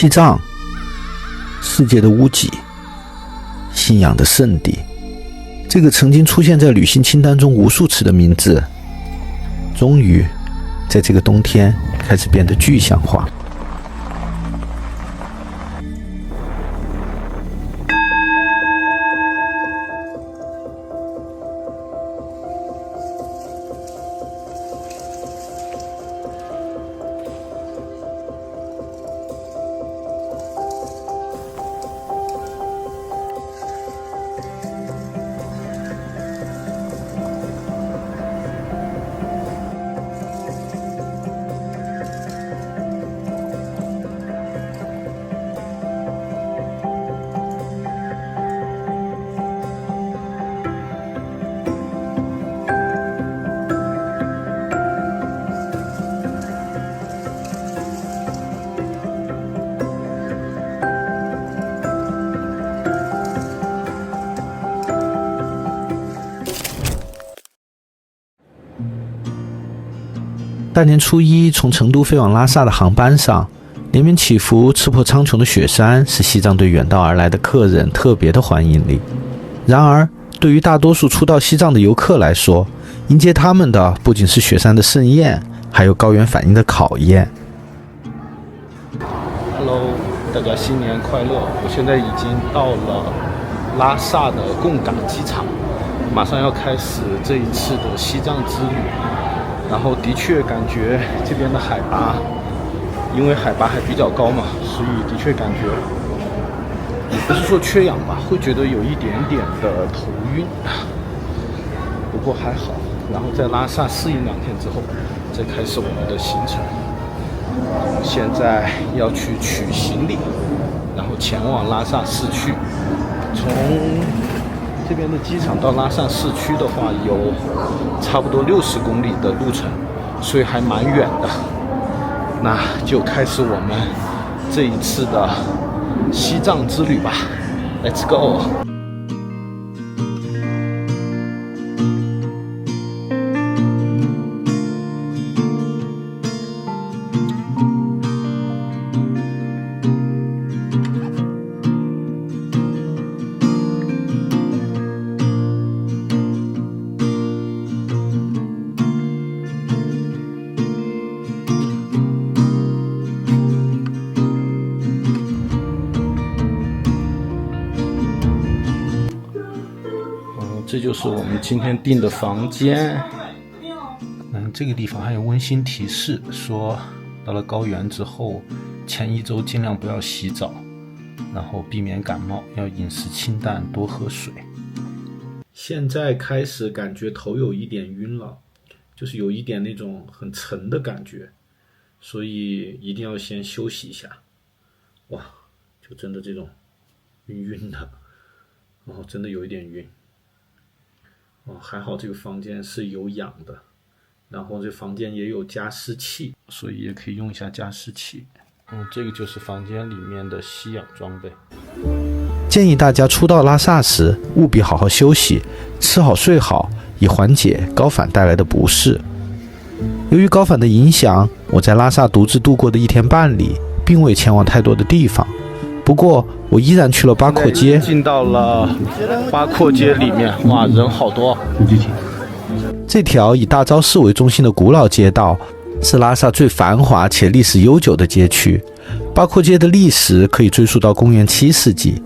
西藏，世界的屋脊，信仰的圣地，这个曾经出现在旅行清单中无数次的名字，终于在这个冬天开始变得具象化。大年初一从成都飞往拉萨的航班上，连绵起伏、刺破苍穹的雪山是西藏对远道而来的客人特别的欢迎礼。然而，对于大多数初到西藏的游客来说，迎接他们的不仅是雪山的盛宴，还有高原反应的考验。Hello， 大家新年快乐！我现在已经到了拉萨的贡嘎机场，马上要开始这一次的西藏之旅。然后的确感觉这边的海拔，因为海拔还比较高嘛，所以的确感觉也不是说缺氧吧，会觉得有一点点的头晕，不过还好。然后在拉萨适应2天之后，再开始我们的行程。现在要去取行李，然后前往拉萨市区。从这边的机场到拉萨市区的话，有差不多60公里的路程，所以还蛮远的。那就开始我们这一次的西藏之旅吧 ，Let's go！这就是我们今天订的房间。这个地方还有温馨提示，说到了高原之后，前1周尽量不要洗澡，然后避免感冒，要饮食清淡，多喝水。现在开始感觉头有一点晕了，就是有一点那种很沉的感觉，所以一定要先休息一下。哇，就真的这种晕的，真的有一点晕。还好这个房间是有氧的，然后这房间也有加湿器，所以也可以用一下加湿器。这个就是房间里面的吸氧装备。建议大家初到拉萨时务必好好休息，吃好睡好，以缓解高反带来的不适。由于高反的影响，我在拉萨独自度过的1天半里，并未前往太多的地方。不过我依然去了八廓街，进到了八廓街里面，哇，人好多。这条以大昭寺为中心的古老街道，是拉萨最繁华且历史悠久的街区。八廓街的历史可以追溯到公元7世纪，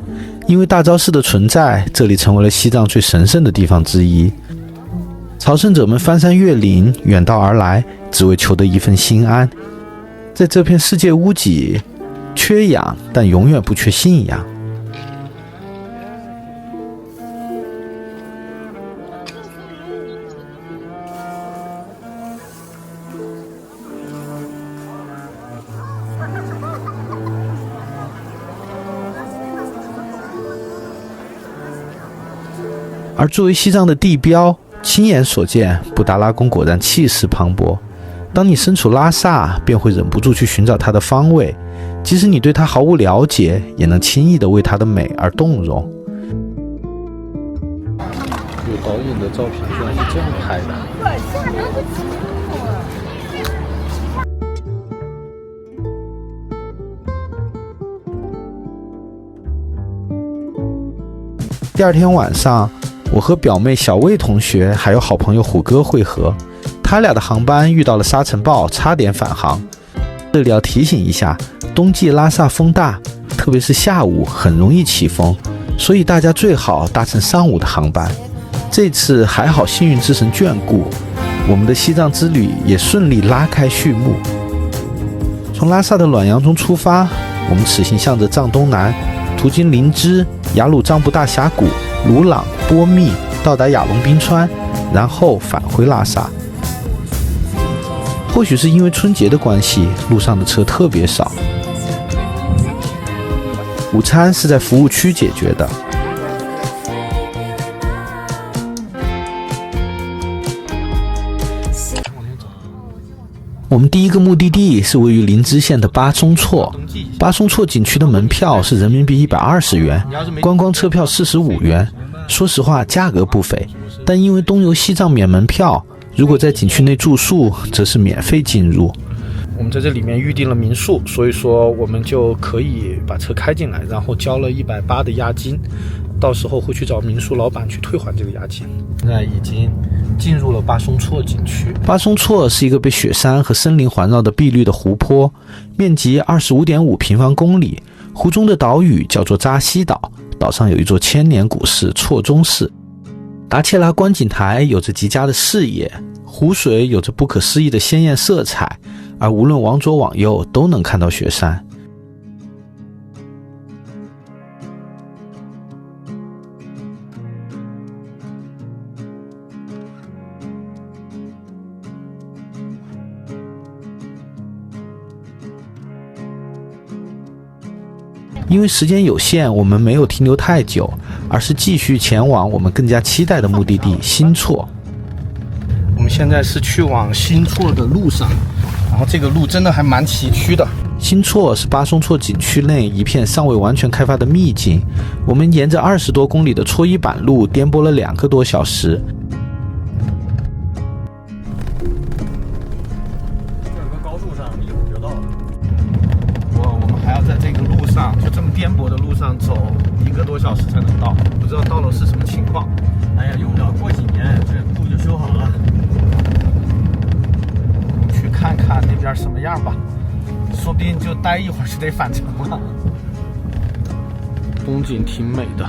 因为大昭寺的存在，这里成为了西藏最神圣的地方之一。朝圣者们翻山越岭，远道而来，只为求得一份心安。在这片世界屋脊，缺氧，但永远不缺信仰。而作为西藏的地标，亲眼所见，布达拉宫果然气势磅礴。当你身处拉萨，便会忍不住去寻找它的方位，即使你对它毫无了解，也能轻易地为它的美而动容。有导演的照片居然是这样拍的。第二天晚上，我和表妹小魏同学还有好朋友虎哥会合，他俩的航班遇到了沙尘暴，差点返航。这里要提醒一下，冬季拉萨风大，特别是下午很容易起风，所以大家最好搭乘上午的航班。这次还好幸运之神眷顾，我们的西藏之旅也顺利拉开序幕。从拉萨的暖阳中出发，我们此行向着藏东南，途经林芝、雅鲁藏布大峡谷、鲁朗、波密，到达雅龙冰川，然后返回拉萨。或许是因为春节的关系，路上的车特别少。午餐是在服务区解决的。我们第一个目的地是位于林芝县的巴松措。巴松措景区的门票是人民币120元，观光车票45元。说实话，价格不菲，但因为东游西藏免门票，如果在景区内住宿，则是免费进入。我们在这里面预定了民宿，所以说我们就可以把车开进来，然后交了180的押金，到时候会去找民宿老板去退还这个押金。现在已经进入了巴松措景区。巴松措是一个被雪山和森林环绕的碧绿的湖泊，面积25.5平方公里。湖中的岛屿叫做扎西岛，岛上有一座千年古寺措宗寺。达切拉观景台有着极佳的视野，湖水有着不可思议的鲜艳色彩，而无论往左往右都能看到雪山。因为时间有限，我们没有停留太久，而是继续前往我们更加期待的目的地新措。我们现在是去往新措的路上，然后这个路真的还蛮崎岖的。新措是巴松措景区内一片尚未完全开发的秘境，我们沿着20多公里的搓衣板路颠簸了2个多小时。就这么颠簸的路上走1个多小时才能到，不知道到了是什么情况。哎呀，用不了过几年，这路就修好了。去看看那边什么样吧，说不定就待一会儿就得返程了。风景挺美的，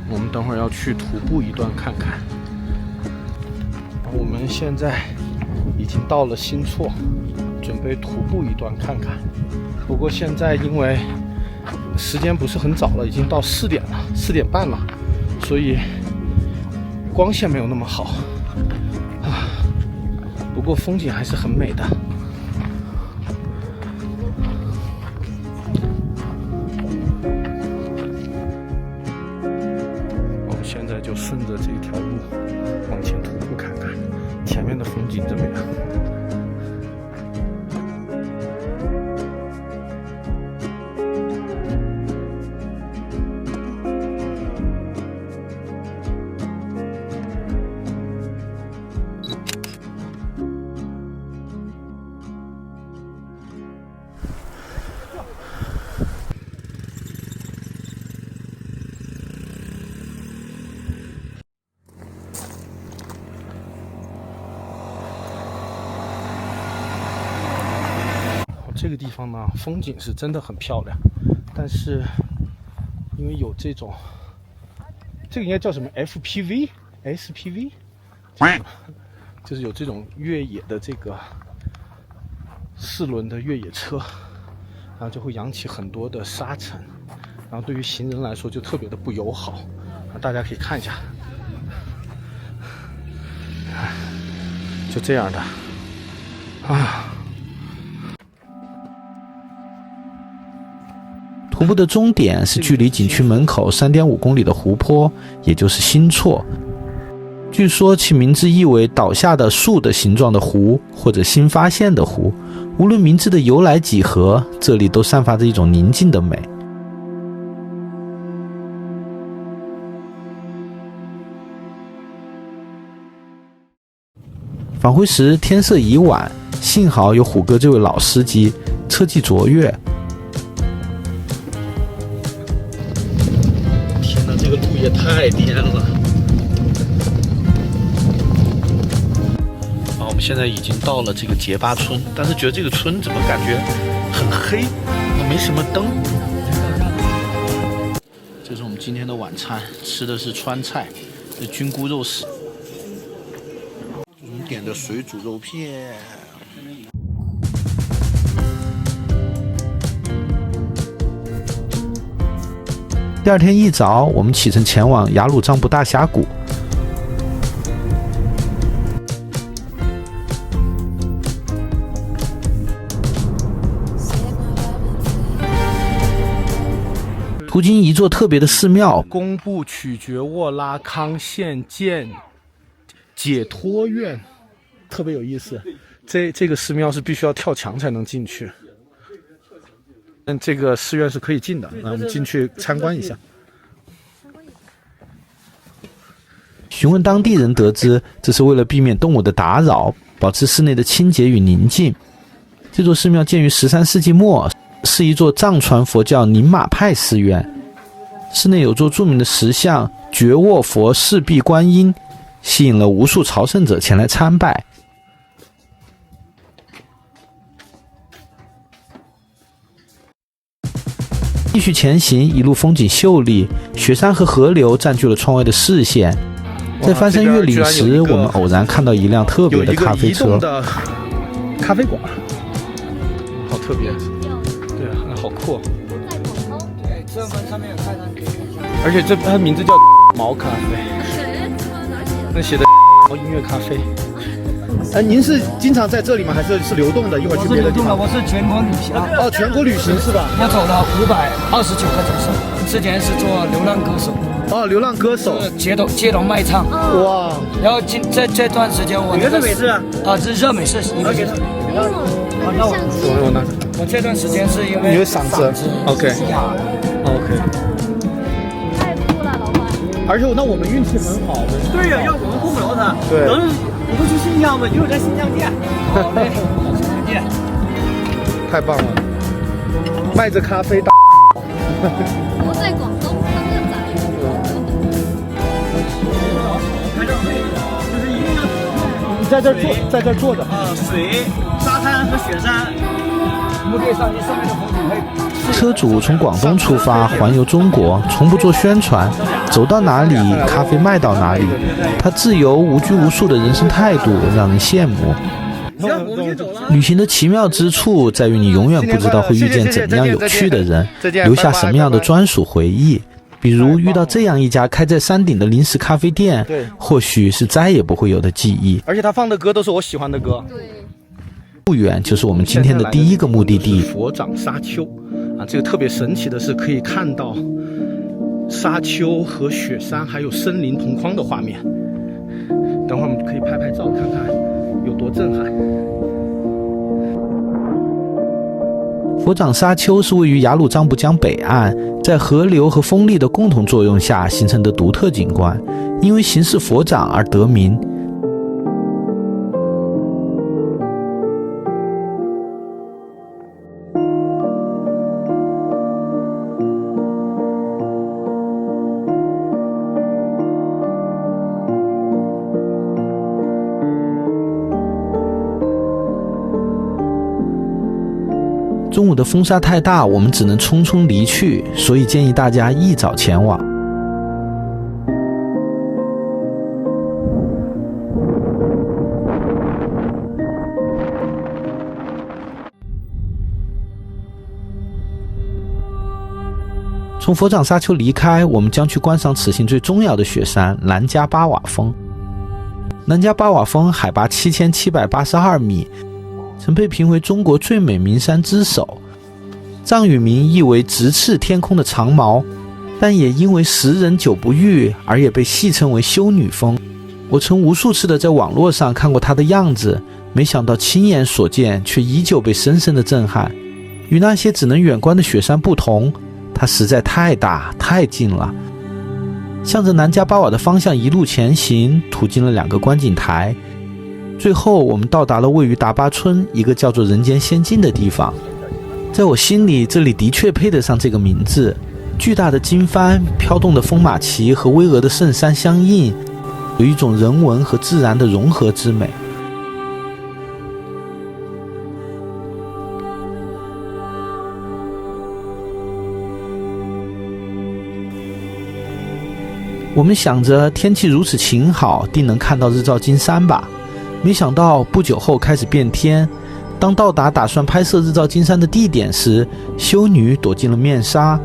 我们等会儿要去徒步一段看看。我们现在已经到了新措，准备徒步一段看看。不过现在因为时间不是很早了，已经到4点了，4点半了，所以光线没有那么好啊。不过风景还是很美的。我们现在就顺着这条路往前徒步看看，前面的风景怎么样？这个地方呢，风景是真的很漂亮，但是因为有这种，这个应该叫什么 SPV， 就是有这种越野的这个4轮的越野车，然后就会扬起很多的沙尘，然后对于行人来说就特别的不友好。大家可以看一下，就这样的啊。徒步的终点是距离景区门口3.5公里的湖泊，也就是新措。据说其名字意为倒下的树的形状的湖，或者新发现的湖。无论名字的由来几何，这里都散发着一种宁静的美。返回时天色已晚，幸好有虎哥这位老司机，车技卓越。天哪，这个路也太灯了。我们现在已经到了这个结巴村，但是觉得这个村怎么感觉很黑，没什么灯。这是我们今天的晚餐，吃的是川菜，是菌菇肉丝。我们点的水煮肉片。第二天一早，我们启程前往雅鲁藏布大峡谷。途经一座特别的寺庙——工部曲觉沃拉康县建解脱院，特别有意思。这个寺庙是必须要跳墙才能进去，但这个寺院是可以进的。那我们进去参观一下。询问当地人得知，这是为了避免动物的打扰，保持室内的清洁与宁静。这座寺庙建于13世纪末，是一座藏传佛教宁玛派寺院。寺内有座著名的石像觉沃佛四臂观音，吸引了无数朝圣者前来参拜。继续前行，一路风景秀丽，雪山和河流占据了窗外的视线。在翻山越岭时，我们偶然看到一辆特别的咖啡车。有一个移动的咖啡馆，好特别，对啊，好酷。对，正门上面有菜单可以选一下。而且它名字叫毛咖啡，那写的毛音乐咖啡。您是经常在这里吗？还是流动的？一会儿去别的地方？我是全国旅行。哦，全国旅行是吧？我走了529个城市，之前是做流浪歌手。哦，流浪歌手，街头卖唱。哇！然后这段时间我你是美式啊？这是热美式。那我拿。我这段时间是因为你的嗓子 OK。太酷了，老板！而且那我们运气很好，对呀，要我们碰不着他。对。等你不去新疆吗？你就在新疆见。好嘞，新疆见。太棒了，卖着咖啡打。我在广东深圳仔。就是一定要你在这坐着。水、沙滩和雪山。我们可以上去上面的风景可以。车主从广东出发，环游中国，从不做宣传，走到哪里咖啡卖到哪里。他自由无拘无束的人生态度让人羡慕。行，我们先走了。旅行的奇妙之处在于你永远不知道会遇见怎样有趣的人，留下什么样的专属回忆。比如遇到这样一家开在山顶的临时咖啡店，或许是再也不会有的记忆。而且他放的歌都是我喜欢的歌。对。不远就是我们今天的第一个目的地——佛掌沙丘。这个特别神奇的是，可以看到沙丘和雪山还有森林同框的画面。等会儿我们可以拍拍照，看看有多震撼。佛掌沙丘是位于雅鲁藏布江北岸，在河流和风力的共同作用下形成的独特景观，因为形似佛掌而得名。中午的风沙太大，我们只能匆匆离去，所以建议大家一早前往。从佛掌沙丘离开，我们将去观赏此行最重要的雪山南迦巴瓦峰。南迦巴瓦峰海拔7782米，曾被评为中国最美名山之首，藏语名意为直刺天空的长矛，但也因为时人久不遇而也被戏称为修女峰。我曾无数次的在网络上看过它的样子，没想到亲眼所见却依旧被深深的震撼。与那些只能远观的雪山不同，它实在太大太近了。向着南迦巴瓦的方向一路前行，途经了2个观景台，最后我们到达了位于达巴村一个叫做人间仙境的地方。在我心里，这里的确配得上这个名字。南迦巴瓦峰是藏传佛教宁玛派寺院，是位于雅鲁藏布江北岸，在河流和风力的共同作用下形成的独特景观，因为形似佛掌而得名。巨大的经幡、飘动的风马旗和巍峨的圣山相映，有一种人文和自然的融合之美。我们想着天气如此晴好，定能看到日照金山吧。没想到不久后开始变天。当到达打算拍摄日照金山的地点时，修女躲进了面纱。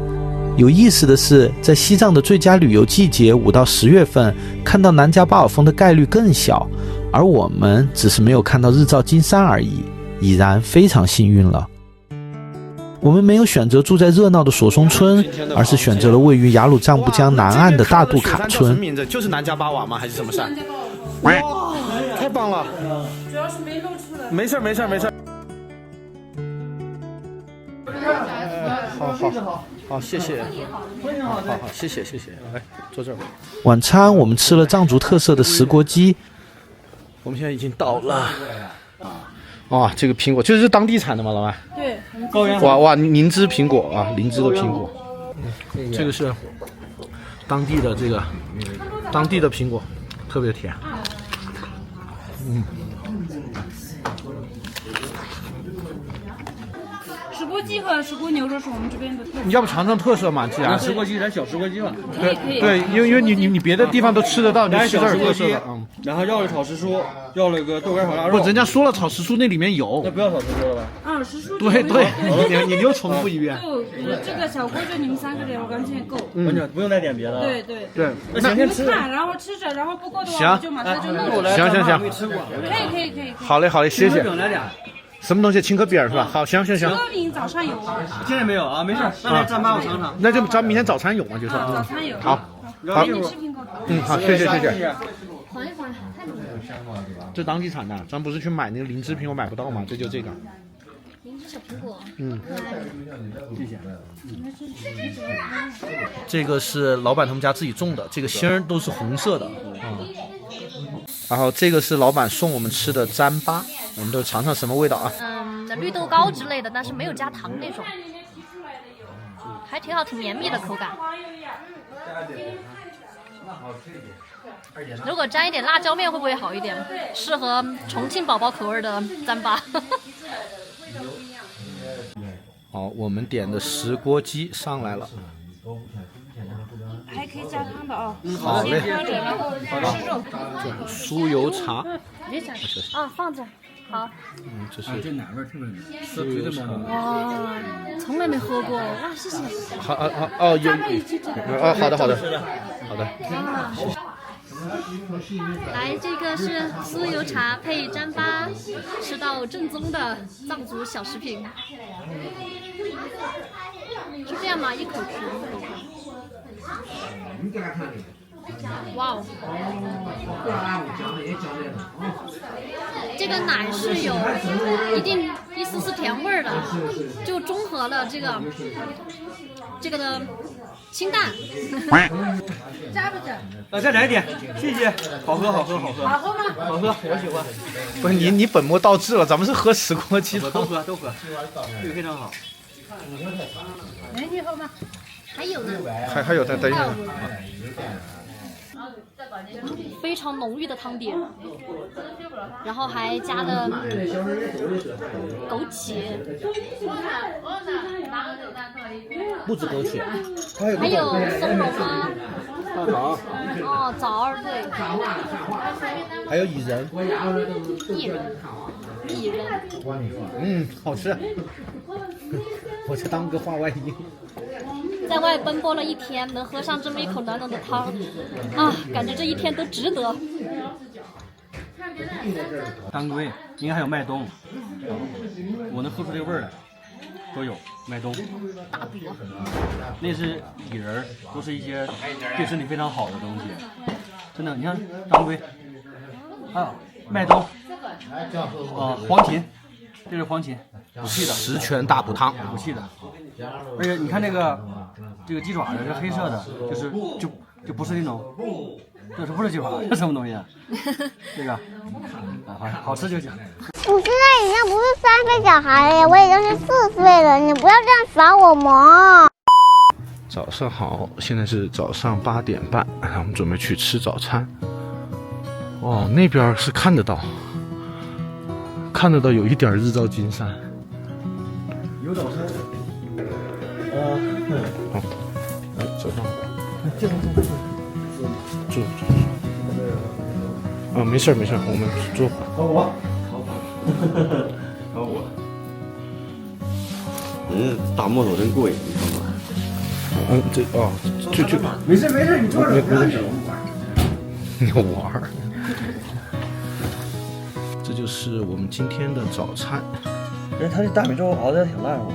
有意思的是，在西藏的最佳旅游季节5到10月份，看到南迦巴尔峰的概率更小，而我们只是没有看到日照金山而已，已然非常幸运了。我们没有选择住在热闹的索松村，而是选择了位于雅鲁藏布江南岸的大杜卡村。名字就是南迦巴瓦吗？还是什么山？哇，太棒了！主要是没露出来。没事没事没事。好，谢谢。好，谢谢。来，坐这儿吧。晚餐我们吃了藏族特色的石锅鸡。我们现在已经到了。哇，这个苹果就是当地产的吗，老板？对，哇，灵芝苹果啊，灵芝的苹果。这个是当地的苹果，特别甜。石锅鸡和石锅牛肉是我们这边的特色。你要不尝尝特色嘛？既然石锅鸡，咱小石锅鸡吧。可以。对，因为你别的地方都吃得到，你吃这儿特色的。然后要了炒时蔬，要了个豆干炒腊肉。不，人家说了炒时蔬那里面有。那不要炒时蔬了吧？时蔬。对，你又重复一遍。就这个小锅就你们3个人，我刚才够。不用再点别的。对。那先吃。看，然后吃着，然后不够的话，我就马上就弄。行。可以。好嘞，谢谢。饼来俩。什么东西？青稞饼是吧？好，行。青稞饼早上有。现在没有啊，没事。那来蘸吧，我尝尝。那就咱明天早餐有吗？就是。早餐有。好。好，谢谢。缓一缓，太冷了。这当地产的，咱不是去买那个灵芝苹果买不到吗？这就这个。灵芝小苹果。谢谢。这个是老板他们家自己种的，这个芯儿都是红色的。然后这个是老板送我们吃的糌粑，我们都尝尝什么味道啊？绿豆糕之类的，但是没有加糖那种，还挺好，挺绵密的口感。如果沾一点辣椒面会不会好一点？适合重庆宝宝口味的糌粑。好，我们点的石锅鸡上来了。还可以加汤的哦。好嘞。然后吃肉。酥油茶。放着。好。这是这奶味特别浓。酥油茶。哇，从来没喝过，哇，谢谢。好，有。好的。来，这个是酥油茶配糌粑，吃到正宗的藏族小食品。是这样吗？一口吃。哇哦！这个奶是有一丝丝甜味的，就中和了这个的清淡。加不加？再来一点，谢谢。好喝。好喝吗？好喝，我喜欢。不是你本末倒置了，咱们是喝石锅鸡汤。都喝，这个非常好。你喝吗？还有呢。还有，等一下。非常浓郁的汤底，然后还加了枸杞，不止枸杞，还有松茸啊，枣儿对，还有薏仁，薏仁，好吃。我就当个话外音。在外奔波了一天，能喝上这么一口暖暖的汤，感觉这一天都值得。当归应该还有麦冬，我能喝出这个味儿来，都有麦冬。大补。那是薏仁，都是一些对身体非常好的东西，真的。你看当归，还有麦冬，黄芩，这是黄芩，补气的。十全大补汤，补气的。而且你看这个鸡爪子，这黑色的，就不是那种，这是不是鸡爪？这什么东西啊？这个好吃就行。我现在已经不是3岁小孩了，我已经是4岁了，你不要这样耍我嘛！早上好，现在是早上8点半，我们准备去吃早餐。哦，那边是看得到有一点日照金山。有早餐。好，来走上。坐。啊，没事，我们坐。我。大摩托真贵，你看吧。就没事，你坐着。你玩儿。这就是我们今天的早餐。他这大米粥熬的挺烂哦。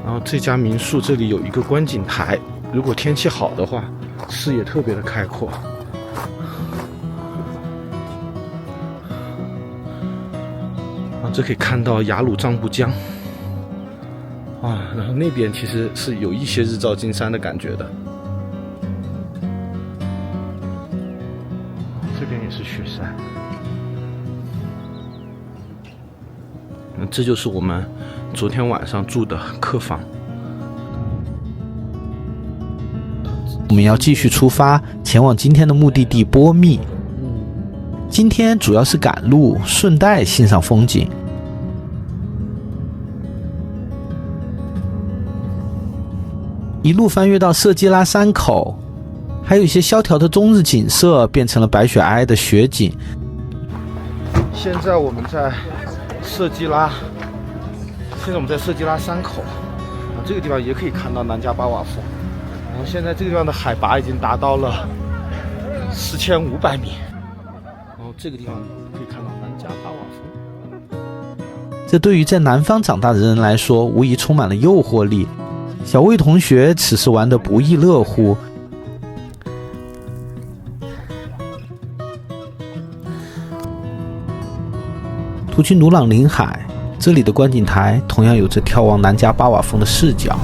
然后这家民宿这里有一个观景台，如果天气好的话，视野特别的开阔。然后这可以看到雅鲁藏布江。然后那边其实是有一些日照金山的感觉的。这边也是雪山。这就是我们昨天晚上住的客房。我们要继续出发，前往今天的目的地波密。今天主要是赶路，顺带欣赏风景。一路翻越到色基拉山口，还有一些萧条的冬日景色变成了白雪皑皑的雪景。现在我们在色基拉山口，这个地方也可以看到南迦巴瓦峰。然后现在这个地方的海拔已经达到了4500米，然后这个地方可以看到南迦巴瓦峰。这对于在南方长大的人来说，无疑充满了诱惑力。小魏同学此时玩得不亦乐乎。途经鲁朗林海，这里的观景台同样有着眺望南迦巴瓦峰的视角。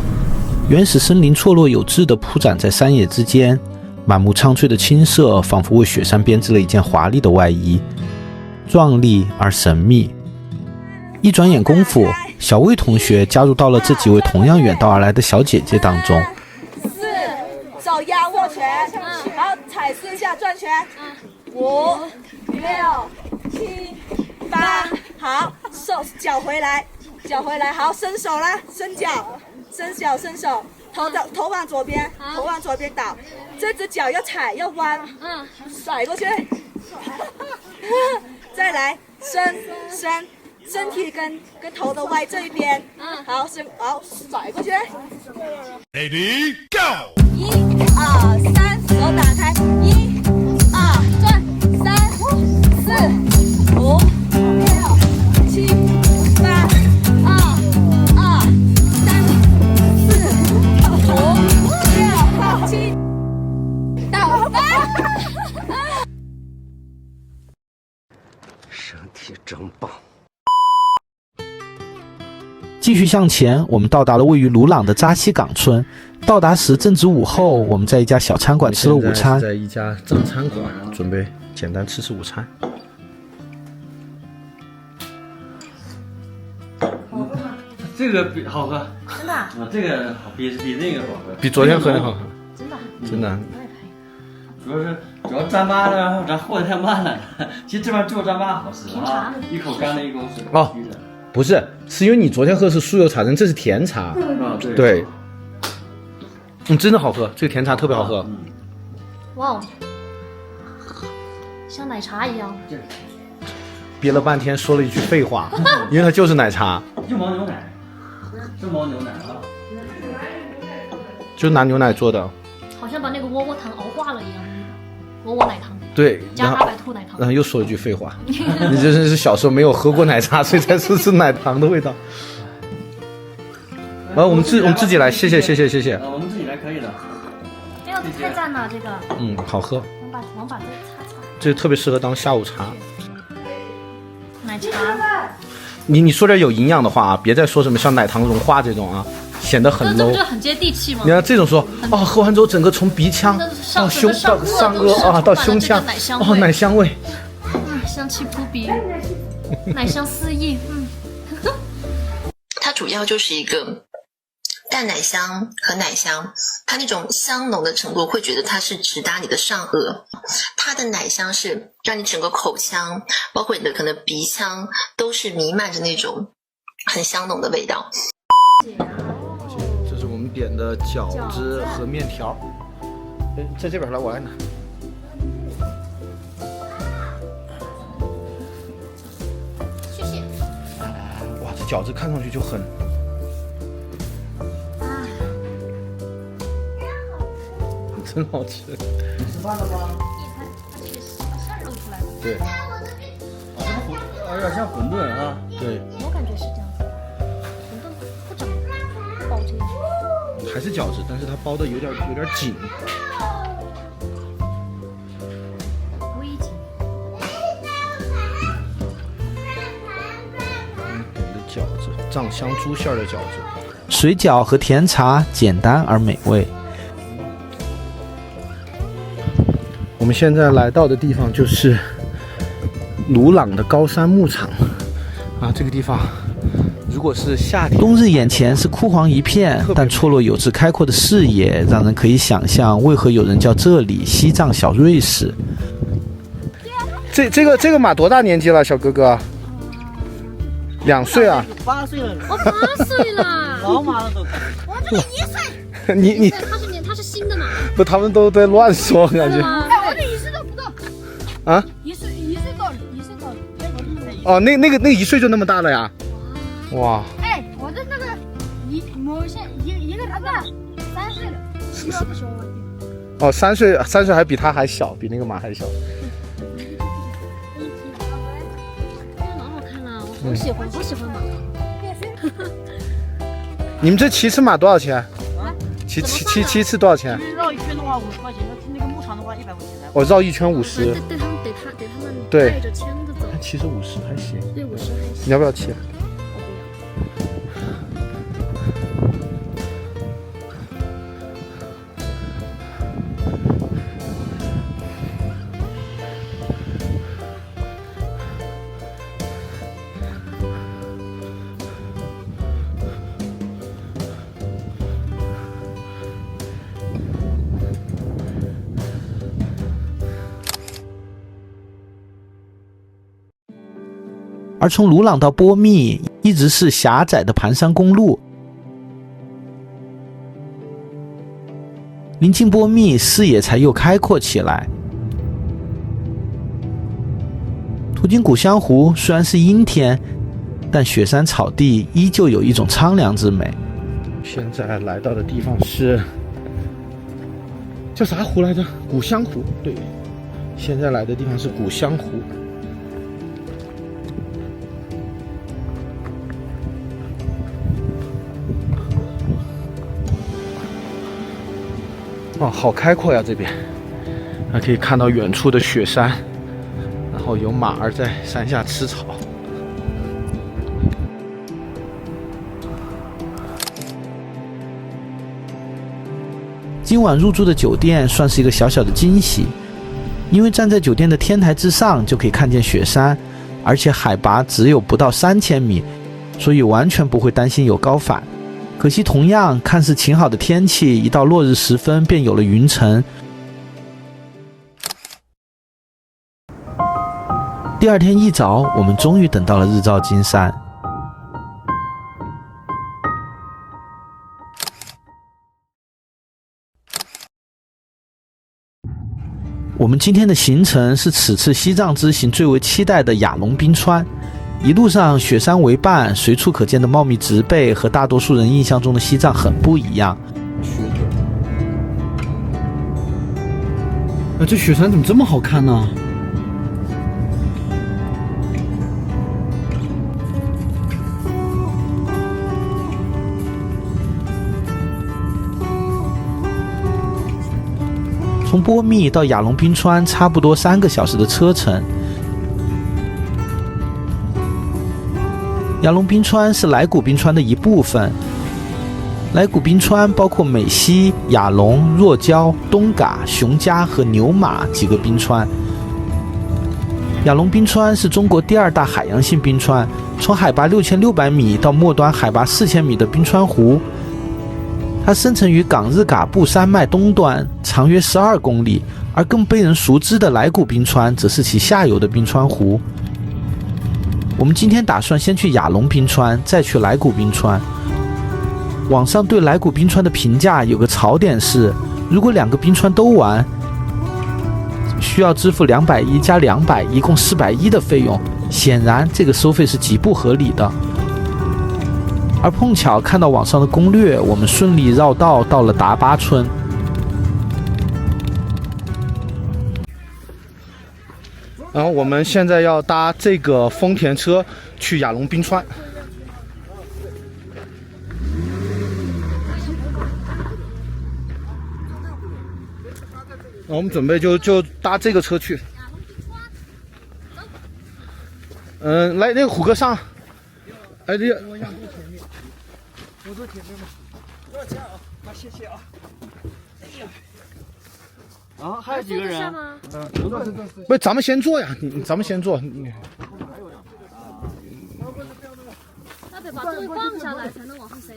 原始森林错落有致地铺展在山野之间，满目苍翠的青色仿佛为雪山编织了一件华丽的外衣，壮丽而神秘。一转眼功夫，小魏同学加入到了这几位同样远道而来的小姐姐当中。4，手压握拳，然后踩4下转圈，5、6、7、8，好，脚回来，好，伸手啦，伸脚，头往左边，倒，这只脚要踩要弯，甩过去，再来伸。身体跟头的歪这一边，好，甩过去。Ready go！ 1、2、3，手打开，1、2，转，3、4、5、6、7、8，2、3、4、5、6、7，到8。身体真棒。继续向前，我们到达了位于鲁朗的扎西岗村。到达时正值午后，我们在一家小餐馆吃了午餐。在一家藏餐馆，准备简单吃午餐。这个比好喝，真的？这个好，比那个好喝，比昨天喝的好喝。真的。主要糌粑呢，咱和的太慢了。其实这边做糌粑好吃啊，一口干了一口水。哦，不是，是因为你昨天喝的是酥油茶针，这是甜茶。对。真的好喝，这个甜茶特别好喝。哇哦，像奶茶一样。憋了半天说了一句废话，因为它就是奶茶。就毛牛奶，是毛牛奶啊。就拿牛奶做的。好像把那个窝窝糖熬化了一样，窝窝奶糖。对，加大白兔奶糖。然后又说了句废话，你这是小时候没有喝过奶茶，所以才说是奶糖的味道。我们自己来，谢谢。我们自己来可以的。哎呦，太赞了，这个。好喝。往把这个擦。这特别适合当下午茶。奶茶。你说点有营养的话啊，别再说什么像奶糖融化这种啊，显得很 low。这不很接地气吗？你看这种说，喝完之后整个从鼻腔到胸到上颚啊到胸腔，奶香味。香气扑鼻，奶香四溢。它主要就是一个淡奶香和奶香，它那种香浓的程度会觉得它是直达你的上颚，它的奶香是让你整个口腔包括你的可能鼻腔都是弥漫着那种很香浓的味道。这是我们点的饺子和面条，在这边来，我来拿。谢谢。哇，这饺子看上去就很。真好吃。吃饭了吗？它这个馅儿露出来了。对。有点像馄饨啊。对。我感觉是这样子，馄饨不长包这样。还是饺子，但是它包的有点紧。微紧。点的饺子，藏香猪馅的饺子。水饺和甜茶简单而美味。我们现在来到的地方就是鲁朗的高山牧场啊，这个地方如果是夏天，冬日眼前是枯黄一片，但错落有致开阔的视野，让人可以想象为何有人叫这里西藏小瑞士。这个马多大年纪了，小哥哥？2岁啊？8岁了。我8岁了。老马了都。我这里1岁。你他是新的马。不，他们都在乱说，感觉。我这1岁都不到。啊？1岁高，1岁高。哦，那个1岁就那么大了呀？哇！哎，我的那个一个啥子？3岁了，比我不小我。哦，3岁还比他还小，比那个马还小。老好看了，我好喜欢马。你们这骑次马多少钱？骑次多少钱？绕一圈的话50块钱，那个牧场的话100块钱。我绕一圈50。对他们对带着枪的走。其实50还行。对，50还行。你要不要骑？而从鲁朗到波密一直是狭窄的盘山公路。临近波密，视野才又开阔起来。途经古香湖，虽然是阴天，但雪山草地依旧有一种苍凉之美。现在来到的地方是叫啥湖来着？古香湖。对，现在来的地方是古香湖。哇，好开阔呀！这边还可以看到远处的雪山，然后有马儿在山下吃草。今晚入住的酒店算是一个小小的惊喜，因为站在酒店的天台之上就可以看见雪山，而且海拔只有不到3000米，所以完全不会担心有高反。可惜同样看似晴好的天气，一到落日时分便有了云层。第二天一早，我们终于等到了日照金山。我们今天的行程是此次西藏之行最为期待的雅龙冰川。一路上雪山为伴，随处可见的茂密植被和大多数人印象中的西藏很不一样。这雪山怎么这么好看呢？从波密到雅龙冰川差不多3个小时的车程。雅龙冰川是来古冰川的一部分。来古冰川包括美溪、雅龙、若礁、东嘎、熊家和牛马几个冰川。雅龙冰川是中国第2大海洋性冰川，从海拔6600米到末端海拔4000米的冰川湖，它生成于冈日嘎布山脉东端，长约12公里，而更被人熟知的来古冰川则是其下游的冰川湖。我们今天打算先去雅龙冰川，再去来古冰川。网上对来古冰川的评价有个槽点是，如果2个冰川都玩，需要支付210加200，一共410的费用。显然，这个收费是极不合理的。而碰巧看到网上的攻略，我们顺利绕道到了达巴村。然后我们现在要搭这个丰田车去雅龙冰川。然后我们准备就搭这个车去。来那个虎哥上。哎，这个。我坐前面吧。多少钱啊？啊，谢谢啊。哎呀。啊，还有几个人？不，咱们先坐呀，咱们先坐。那得把座位放下来才能往上塞。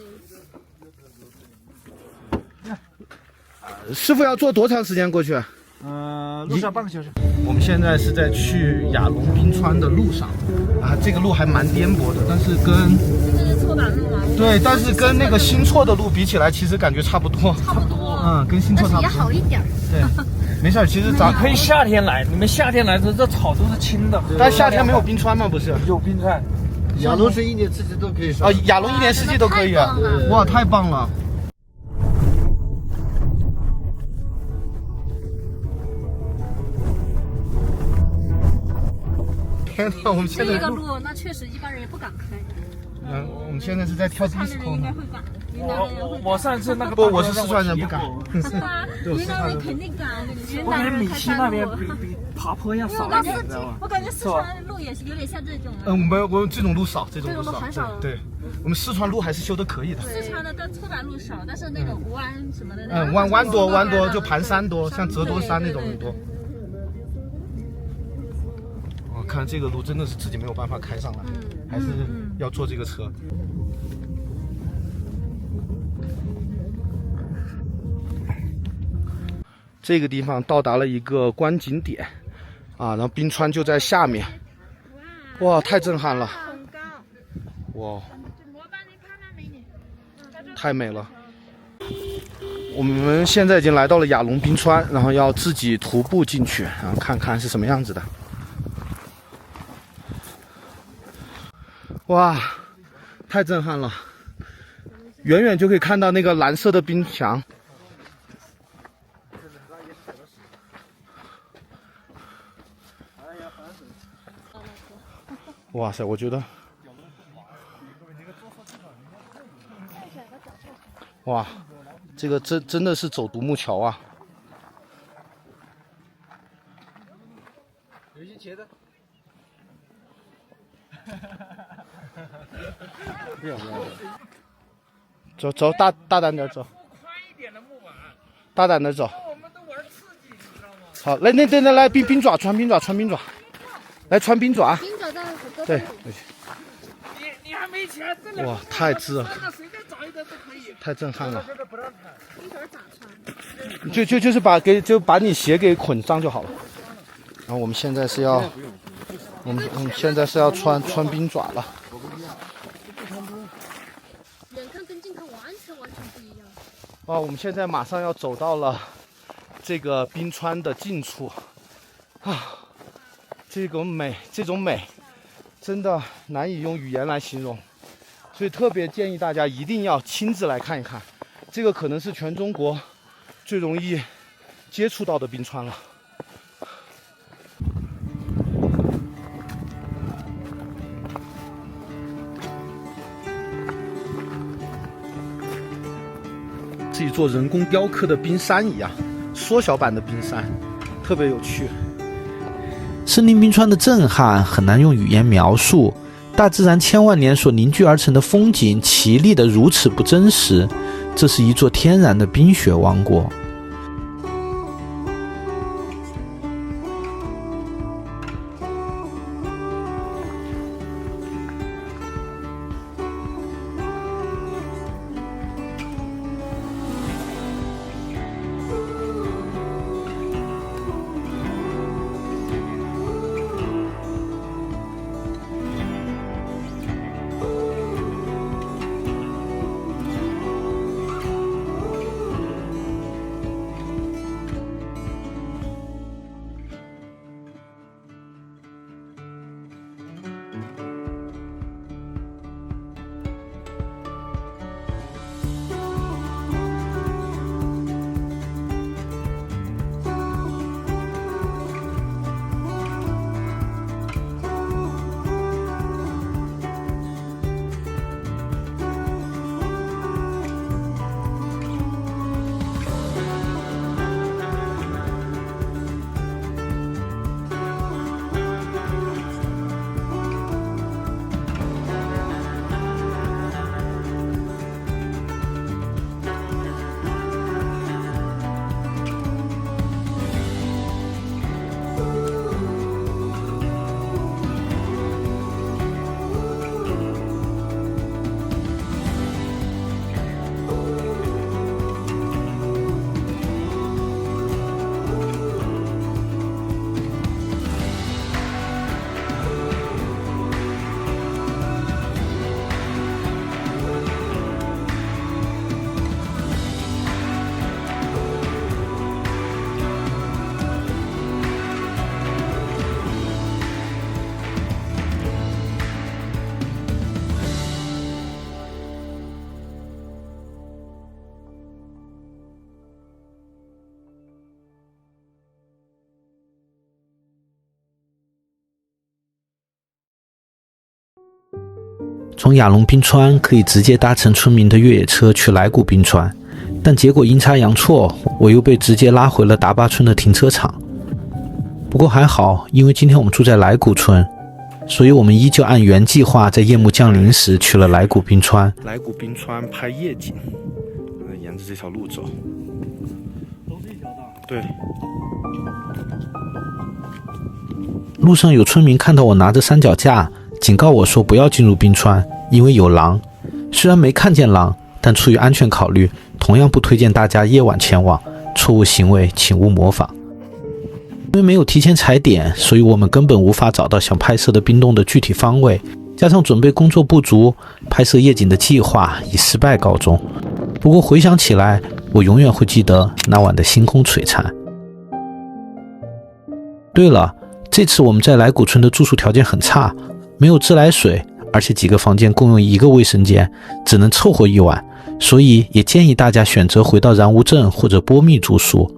师傅要坐多长时间过去？路上半个小时。我们现在是在去雅龙冰川的路上，这个路还蛮颠簸的，但是跟错版路嘛。对，但是跟那个新错的路比起来，其实感觉差不多。差不多。跟新错差不多。但是也好一点。对，没事，其实咱可以夏天来，你们夏天来这草都是青的。但夏天没有冰川吗？不是？有冰川。雅龙是1年4季都可以上。雅龙1年4季都可以啊！哇，太棒了！天哪，我们现在这个路那确实一般人也不敢开。我们现在是在跳 disco 呢。我上次那个不，我是四川人，不敢。是吗？云南人肯定敢，我跟你说。我感觉米西那边比爬坡要少一点，知道吗？我感觉四川路也是有点像这种。我这种路少，这种路很少。对，我们四川路还是修得可以的。四川的错版路少，但是那种弯什么的。弯多，就盘山多，像折多山那种路多。看这个路真的是自己没有办法开上来，还是要坐这个车。这个地方到达了一个观景点，然后冰川就在下面，哇，太震撼了！哇，太美了！我们现在已经来到了雅龙冰川，然后要自己徒步进去，然后看看是什么样子的。哇，太震撼了！远远就可以看到那个蓝色的冰墙。哇塞，我觉得，哇，这个真的是走独木桥啊！有些茄子。走，大胆点走。大胆的走。好，来，冰爪，穿冰爪，来穿冰爪。冰爪在虎哥。对。你还没钱？哇，太值了。太震撼了。冰爪咋穿？就是把你鞋给捆上就好了。然后我们现在是要，我们现在是要穿冰爪了。远看跟近看完全不一样。我们现在马上要走到了这个冰川的近处这种美真的难以用语言来形容，所以特别建议大家一定要亲自来看一看，这个可能是全中国最容易接触到的冰川了。是一座人工雕刻的冰山一样，缩小版的冰山，特别有趣。森林冰川的震撼很难用语言描述，大自然千万年所凝聚而成的风景奇丽得如此不真实，这是一座天然的冰雪王国。从雅龙冰川可以直接搭乘村民的越野车去来古冰川，但结果阴差阳错，我又被直接拉回了达巴村的停车场。不过还好，因为今天我们住在来古村，所以我们依旧按原计划在夜幕降临时去了来古冰川。来古冰川拍夜景，沿着这条路走。对。路上有村民看到我拿着三脚架，警告我说不要进入冰川，因为有狼。虽然没看见狼，但出于安全考虑，同样不推荐大家夜晚前往，错误行为请勿模仿。因为没有提前踩点，所以我们根本无法找到想拍摄的冰洞的具体方位，加上准备工作不足，拍摄夜景的计划以失败告终。不过回想起来，我永远会记得那晚的星空璀璨。对了，这次我们在来古村的住宿条件很差，没有自来水，而且几个房间共用一个卫生间，只能凑合一晚，所以也建议大家选择回到然乌镇或者波密住宿。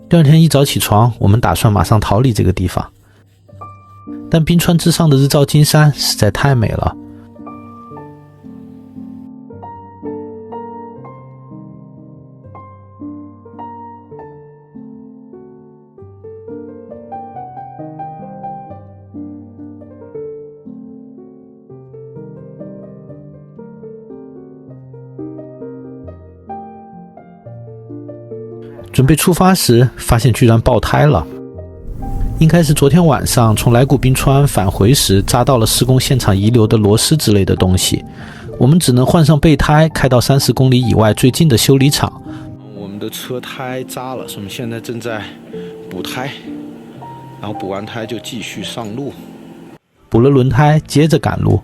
第二天一早起床，我们打算马上逃离这个地方，但冰川之上的日照金山实在太美了。准备出发时，发现居然爆胎了。应该是昨天晚上从来古冰川返回时扎到了施工现场遗留的螺丝之类的东西，我们只能换上备胎，开到30公里以外最近的修理厂。我们的车胎扎了，我们现在正在补胎，然后补完胎就继续上路。补了轮胎，接着赶路，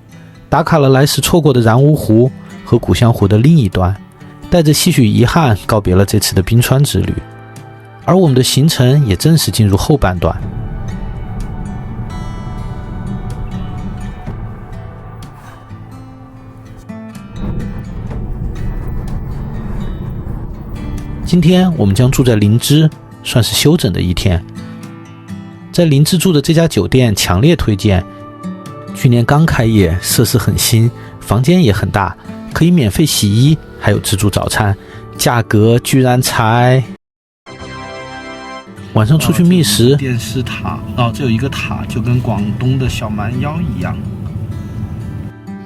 打卡了来时错过的然乌湖和古香湖的另一端。带着些许遗憾告别了这次的冰川之旅，而我们的行程也正式进入后半段。今天我们将住在林芝，算是休整的一天。在林芝住的这家酒店强烈推荐，去年刚开业，设施很新，房间也很大，可以免费洗衣，还有自助早餐，价格居然才……晚上出去觅食，电视塔，这有一个塔，就跟广东的小蛮腰一样。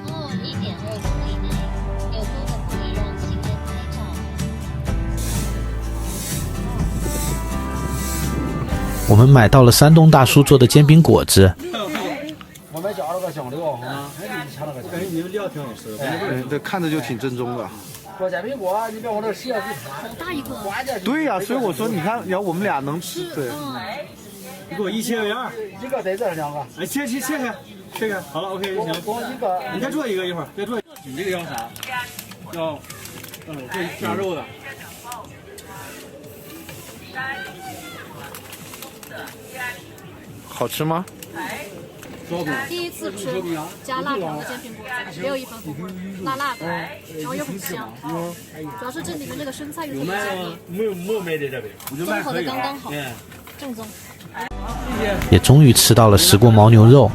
1.2公里内有多个可以让行人拍照。我们买到了山东大叔做的煎饼果子。我们加了个香料啊，你们料挺好吃的。这看着就挺正宗的。做煎饼果，你别往这写。好大一个。对呀，所以我说你看，要我们俩能吃。对。你给我1切样，一个在这2个。哎，切开。好了 ，OK， 行。多一个。你再做一个，一会儿再做。你这个要啥？要，这加肉的。好吃吗？第一次吃加辣条的煎饼果子，没有一分风味，辣的，然后又很香。主要是这里面这个生菜又特别香，没有卖在这边，综合的刚刚好，正宗。也终于吃到了石锅牦牛肉。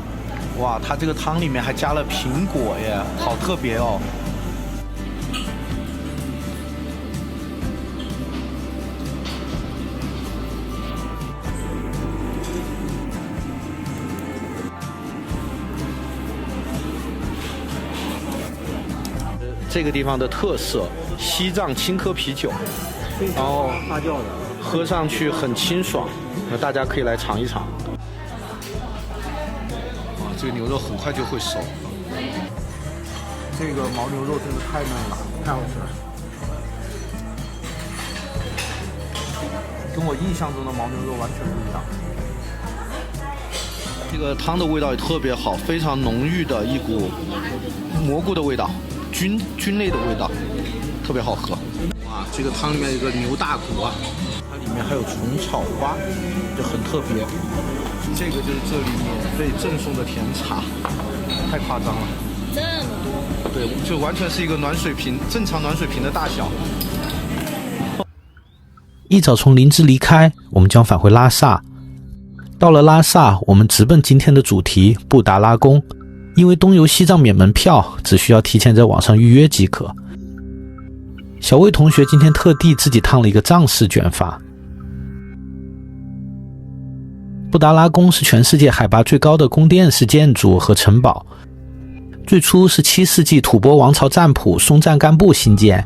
哇，它这个汤里面还加了苹果耶，好特别哦。这个地方的特色，西藏青稞啤酒，然后发酵的，喝上去很清爽，那大家可以来尝一尝。哇，这个牛肉很快就会熟。这个牦牛肉真的太嫩了，太好吃了，跟我印象中的牦牛肉完全不一样。这个汤的味道也特别好，非常浓郁的一股蘑菇的味道。菌类的味道，特别好喝。哇，这个汤里面有个牛大骨啊，它里面还有虫草花，就很特别。这个就是这里免费赠送的甜茶，太夸张了。这么多？对，就完全是一个暖水瓶，正常暖水瓶的大小。一早从林芝离开，我们将返回拉萨。到了拉萨，我们直奔今天的主题布达拉宫。因为东游西藏免门票，只需要提前在网上预约即可。小魏同学今天特地自己烫了一个藏式卷发。布达拉宫是全世界海拔最高的宫殿式建筑和城堡，最初是7世纪吐蕃王朝占卜松赞干布兴建，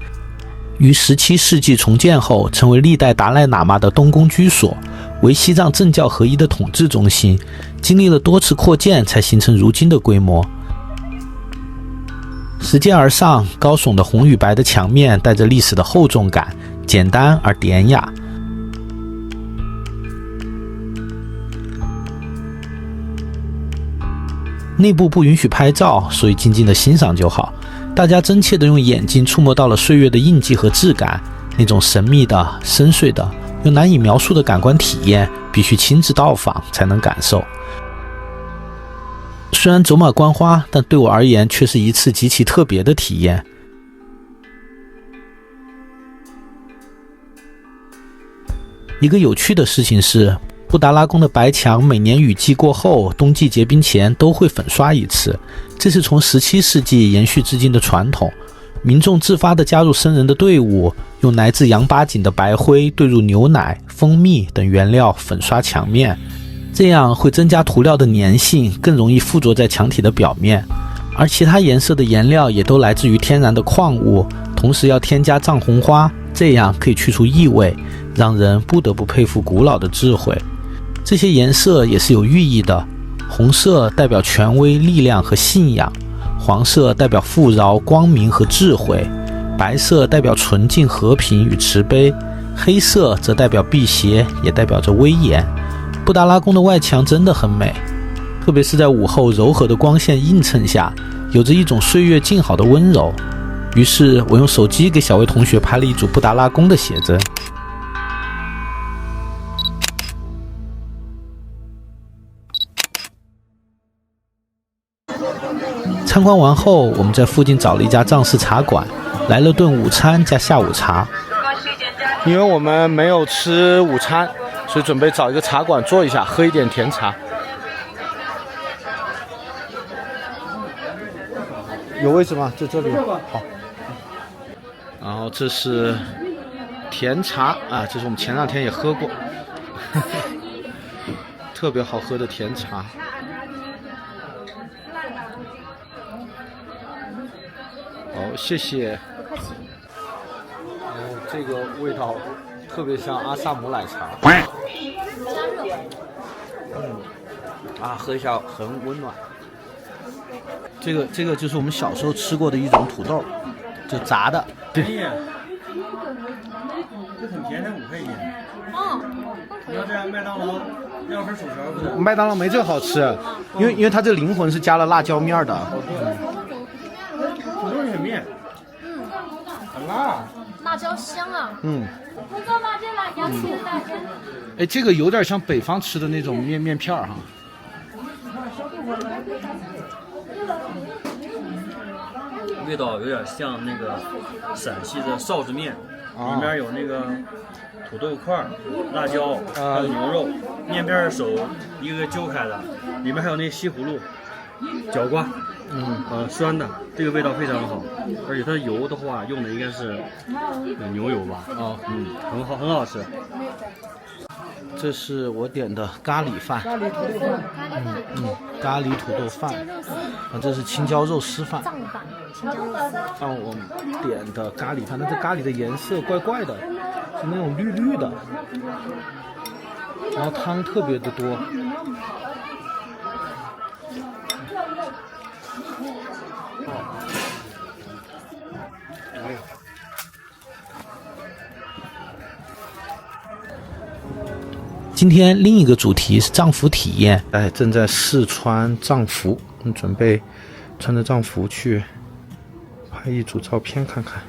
于17世纪重建后成为历代达赖喇嘛的东宫居所，为西藏政教合一的统治中心，经历了多次扩建才形成如今的规模。拾阶而上，高耸的红与白的墙面带着历史的厚重感，简单而典雅。内部不允许拍照，所以静静的欣赏就好。大家真切地用眼睛触摸到了岁月的印记和质感，那种神秘的、深邃的、又难以描述的感官体验，必须亲自到访才能感受。虽然走马观花，但对我而言却是一次极其特别的体验。一个有趣的事情是，布达拉宫的白墙每年雨季过后，冬季结冰前都会粉刷一次，这是从17世纪延续至今的传统。民众自发地加入僧人的队伍，用来自羊八井的白灰兑入牛奶、蜂蜜等原料粉刷墙面，这样会增加涂料的粘性，更容易附着在墙体的表面。而其他颜色的颜料也都来自于天然的矿物，同时要添加藏红花，这样可以去除异味，让人不得不佩服古老的智慧。这些颜色也是有寓意的，红色代表权威、力量和信仰，黄色代表富饶、光明和智慧，白色代表纯净、和平与慈悲，黑色则代表辟邪，也代表着威严。布达拉宫的外墙真的很美，特别是在午后柔和的光线映衬下，有着一种岁月静好的温柔。于是我用手机给小魏同学拍了一组布达拉宫的写真。参观完后，我们在附近找了一家藏式茶馆，来了顿午餐加下午茶。因为我们没有吃午餐，所以准备找一个茶馆坐一下，喝一点甜茶。有位置吗？在这里。好。然后这是甜茶啊，这是我们前2天也喝过，特别好喝的甜茶。好，谢谢。这个味道特别像阿萨姆奶茶。喝一下很温暖。这个就是我们小时候吃过的一种土豆，就炸的。便宜，这很便宜，才5块钱。你要这麦当劳要份薯条不是？麦当劳没这个好吃，因为它这灵魂是加了辣椒面的。土豆是面，很辣，辣椒香啊。哎，这个有点像北方吃的那种面片哈。味道有点像那个陕西的臊子面，里面有那个土豆块、辣椒，还有牛肉，面边手一个个揪开的，里面还有那西葫芦、角瓜，酸的，这个味道非常好，而且它油的话用的应该是牛油吧，很好吃。这是我点的咖喱饭，咖喱土豆饭，这是青椒肉丝饭，我点的咖喱饭，但这咖喱的颜色怪怪的，是那种绿绿的，然后汤特别的多。今天另一个主题是藏服体验，正在试穿藏服，准备穿着藏服去拍一组照片看看。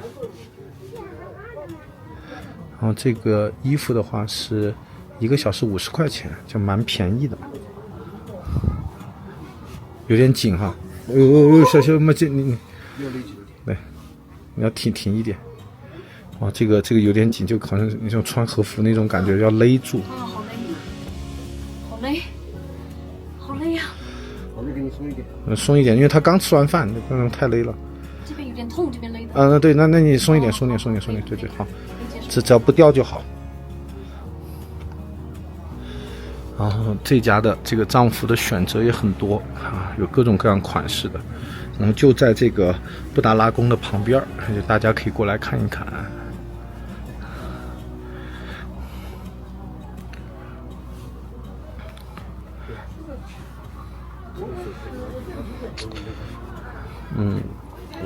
然后这个衣服的话是1个小时50块钱，就蛮便宜的，有点紧哈。小嘛这你对，你要挺一点。哇，这个有点紧，就好像你像穿和服那种感觉，要勒住。好勒。松一点，因为他刚吃完饭，不能太勒了。这边有点痛，这边勒的。对，那你松一点，松点，对，好，只要不掉就好。然后这家的这个帐服的选择也很多啊，有各种各样款式的，然后就在这个布达拉宫的旁边，大家可以过来看一看。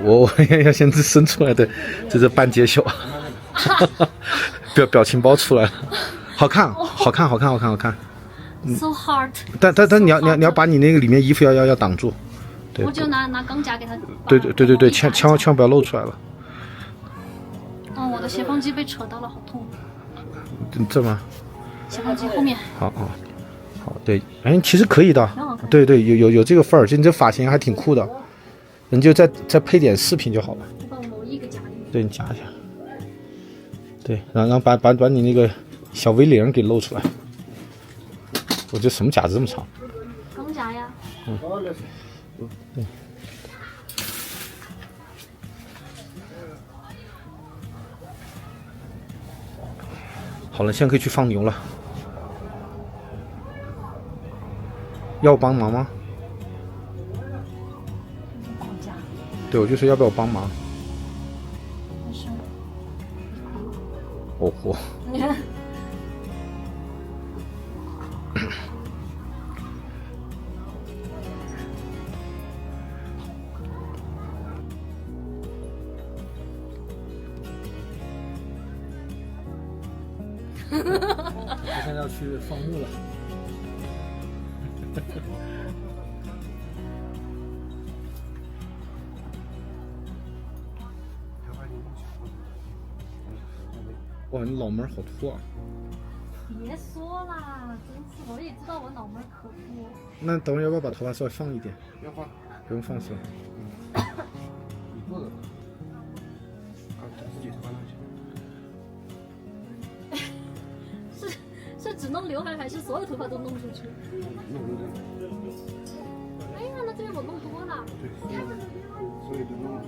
我要先生出来的，这是半截袖，表情包出来了，好看。So hard。但你要把你那个里面衣服要挡住。对，我就拿钢夹给它。对，千万不要露出来了。我的斜方肌被扯到了，好痛。这吗？斜方肌后面。好，对，其实可以的。对，有这个份儿，就你这发型还挺酷的。你就再配点饰品就好了。把我某一个夹进去。对，你夹一下。对，然后把你那个小 V 领给露出来。我这什么夹子这么长？钢夹呀。对。好了，现在可以去放牛了。要我帮忙吗？对，我就说要不要我帮忙？哦嚯！你看。我现在要去放牧了。哇，你脑门好秃啊！别说啦，真是我也知道我脑门可秃。那等会儿要不要把头发稍微放一点？不用放，不用放是吧？你做的。自己头发弄起。是只弄刘海还是所有头发都弄出去？弄。哎呀，那这边我弄多了。对，所以就弄出。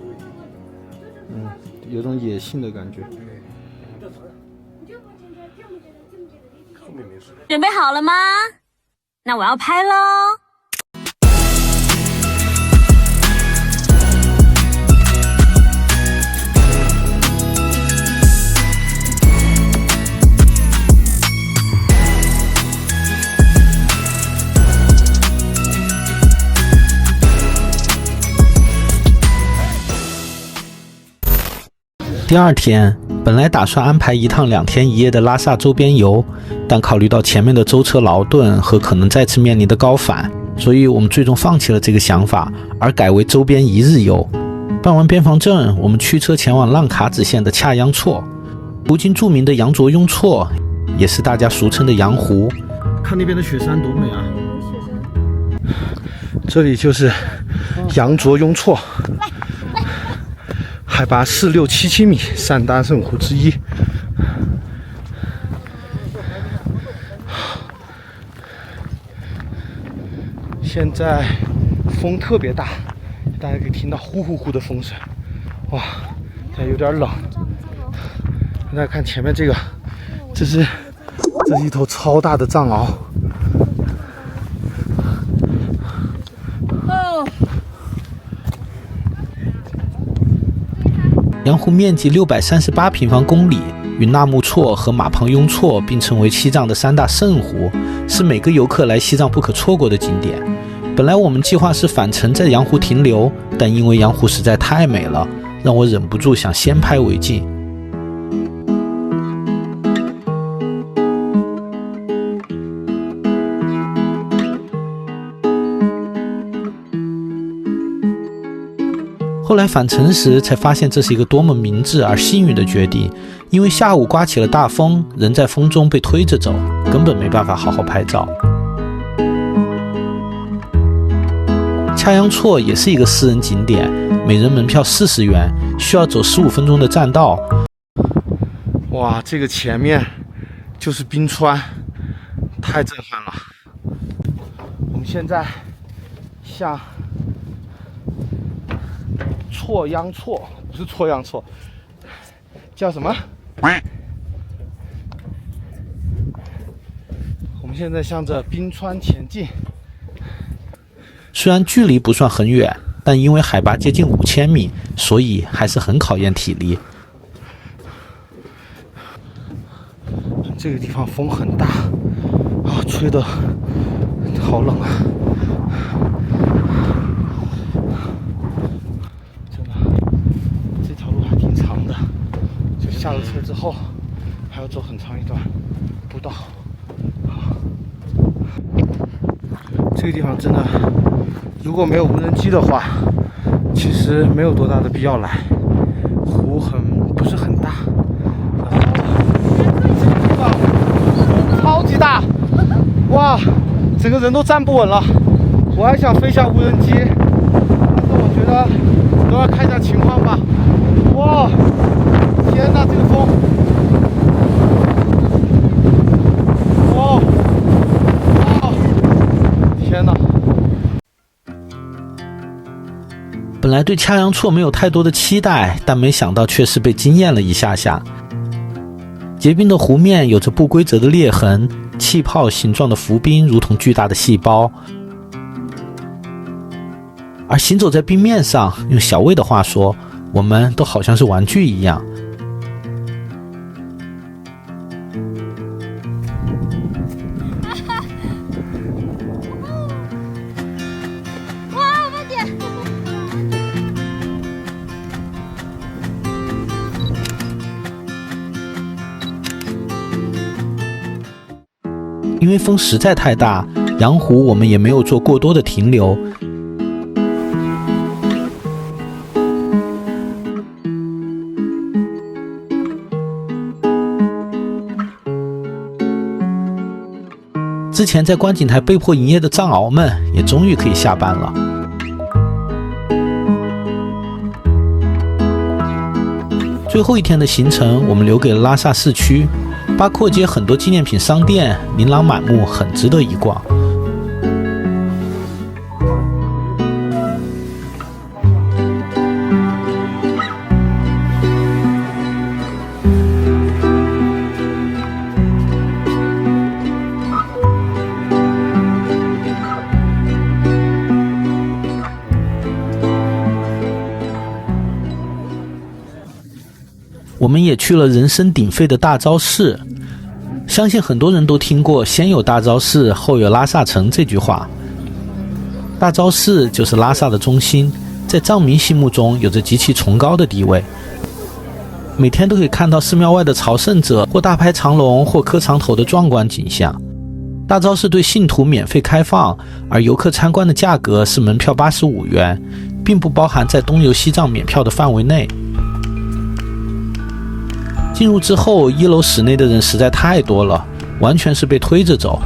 有种野性的感觉。准备好了吗？那我要拍喽。第二天，本来打算安排一趟2天1夜的拉萨周边游，但考虑到前面的舟车劳顿和可能再次面临的高反，所以我们最终放弃了这个想法，而改为周边1日游。办完边防证，我们驱车前往浪卡子县的恰央措，途经著名的羊卓雍措，也是大家俗称的羊湖。看那边的雪山多美啊！这里就是羊卓雍措。海拔4677米，3大圣湖之一。现在风特别大，大家可以听到呼呼呼的风声。哇，现在有点冷。大家看前面这个，这是一头超大的藏獒。羊湖面积638平方公里，与纳木错和马旁雍错并称为西藏的3大圣湖，是每个游客来西藏不可错过的景点。本来我们计划是返程在羊湖停留，但因为羊湖实在太美了，让我忍不住想先拍为敬。后来返程时才发现这是一个多么明智而幸运的决定，因为下午刮起了大风，人在风中被推着走，根本没办法好好拍照。恰央措也是一个私人景点，每人门票40元，需要走15分钟的栈道。哇，这个前面就是冰川，太震撼了。我们现在像错央错，不是错央错，叫什么？我们现在向着冰川前进。虽然距离不算很远，但因为海拔接近5000米，所以还是很考验体力。这个地方风很大啊，吹得好冷啊！真的，这条路还挺长的，就下了车之后还要走很长一段步道。这个地方真的，如果没有无人机的话，其实没有多大的必要来。湖不是很大，超级大，哇，整个人都站不稳了。我还想飞下无人机，但是我觉得都要看一下情况吧。哇，天哪，这个风！哇，天哪！本来对掐阳错没有太多的期待，但没想到却是被惊艳了一下下。结冰的湖面有着不规则的裂痕，气泡形状的浮冰如同巨大的细胞，而行走在冰面上，用小魏的话说，我们都好像是玩具一样。因为风实在太大，阳湖我们也没有做过多的停留。之前在观景台被迫营业的藏獒们也终于可以下班了。最后一天的行程，我们留给了拉萨市区。巴阔街很多纪念品商店琳琅满目，很值得一逛。我们也去了人声鼎沸的大昭寺，相信很多人都听过"先有大昭寺，后有拉萨城"这句话。大昭寺就是拉萨的中心，在藏民心目中有着极其崇高的地位。每天都可以看到寺庙外的朝圣者或大排长龙或磕长头的壮观景象。大昭寺对信徒免费开放，而游客参观的价格是门票85元，并不包含在东游西藏免票的范围内。进入之后，1楼室内的人实在太多了，完全是被推着走，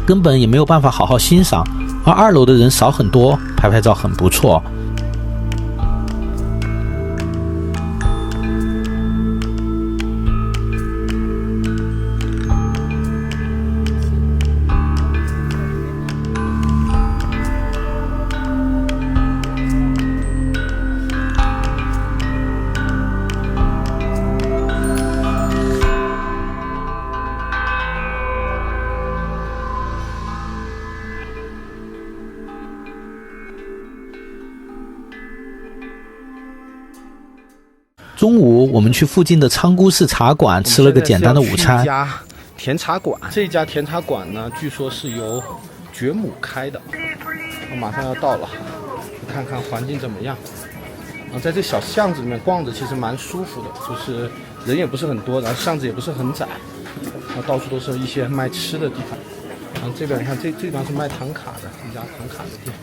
根本也没有办法好好欣赏。而2楼的人少很多，拍照很不错。中午我们去附近的仓姑寺茶馆吃了个简单的午餐。一家甜茶馆，这家甜茶馆呢，据说是由觉母开的。我马上要到了，看看环境怎么样。在这小巷子里面逛着，其实蛮舒服的，就是人也不是很多，然后巷子也不是很窄，然后到处都是一些卖吃的地方。然后这边你看，这地方是卖唐卡的，一家唐卡的店。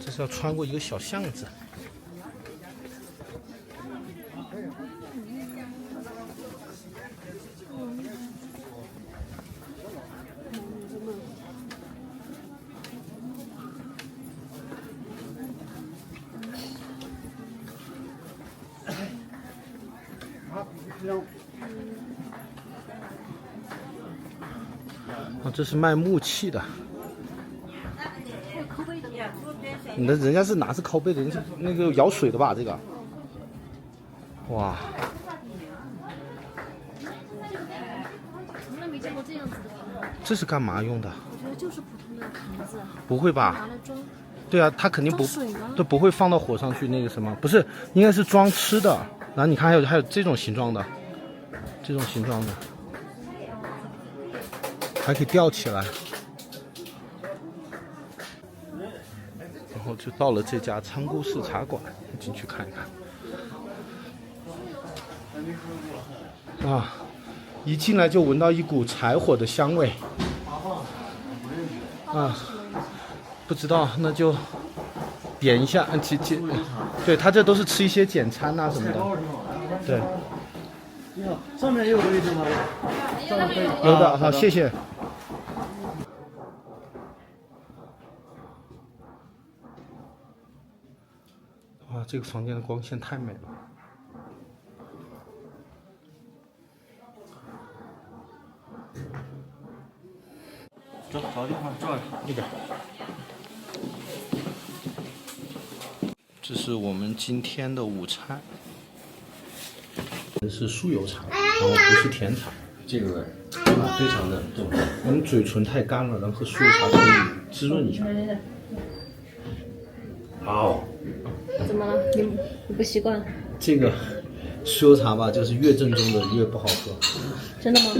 这是要穿过一个小巷子。这是卖木器的，人家是拿着靠背的，人是那个舀水的吧？这个，哇！从来没见过这样子的盆。这是干嘛用的？我觉得就是普通的盆子。不会吧？拿来装。对啊，它肯定不装水吗？都不会放到火上去那个什么，不是，应该是装吃的。然后你看还有这种形状的，这种形状的，还可以吊起来。然后就到了这家仓库式茶馆，进去看一看。啊，一进来就闻到一股柴火的香味。啊，不知道，那就点一下。对他这都是吃一些简餐啊什么的。对。你好，上面有位置吗？有的，好，谢谢。哇，这个房间的光线太美了。走，找地方坐。那边。这是我们今天的午餐，是酥油茶，然后不是甜茶。这个非常的重。我们嘴唇太干了，然后喝酥油茶可以滋润一下。好。怎么了？你不习惯？这个酥油茶吧，就是越正宗的越不好喝。真的吗？